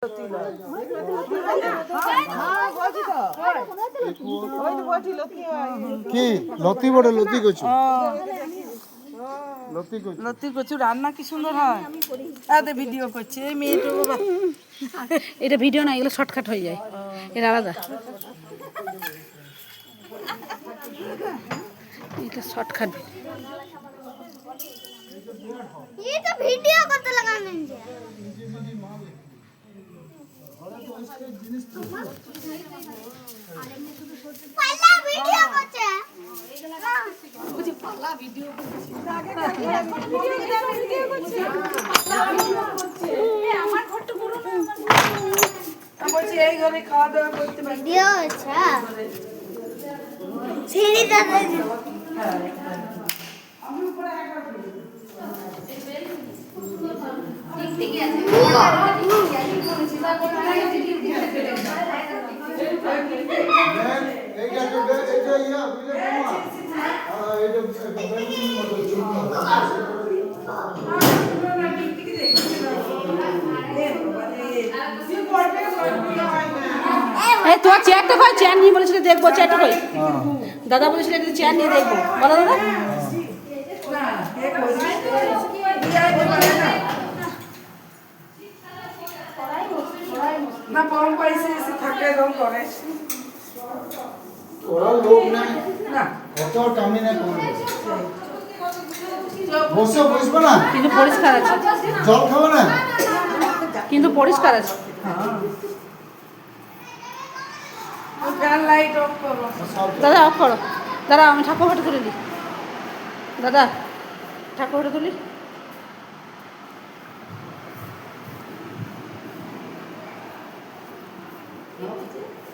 কি লতি বড় লতি কচু লতি কচু রান্না কি সুন্দর হয়। এতে ভিডিও করছে এই মেয়েটা বাবা। এটা ভিডিও না, এগুলো শর্টকাট হয়ে যায়, এটা আলাদা, এটা শর্টকাট। ये तो वीडियो करते लगाने हैं पहला वीडियो करते हैं বুঝি পালা ভিডিও করছি আমার ঘরটা পুরো আমি বলছি এই ঘরে খাওয়া দাওয়া করতে পারি। वीडियो अच्छा सीढ़ी दादा এই তো চেয়ারটা কই, চেয়ার নিয়ে বলেছিল দেখবো, চেয়ারটা কই, দাদা বলেছিল একটু চেয়ার নিয়ে দেখবো, বলো দাদা। না কম পয়সা এসে থাকে এরকম করে ওরা লোক নাই না। অত টামি না বসে বসবে না, কিন্তু পরিষ্কার আছে, জল খাবে না, কিন্তু পরিষ্কার আছে। ফ্যান লাইট অফ করো। দাদা অফ করো, দাদা আমি ঠাকুর ফটো তুলে দিই, দাদা ঠাকুর ফটো তুলি।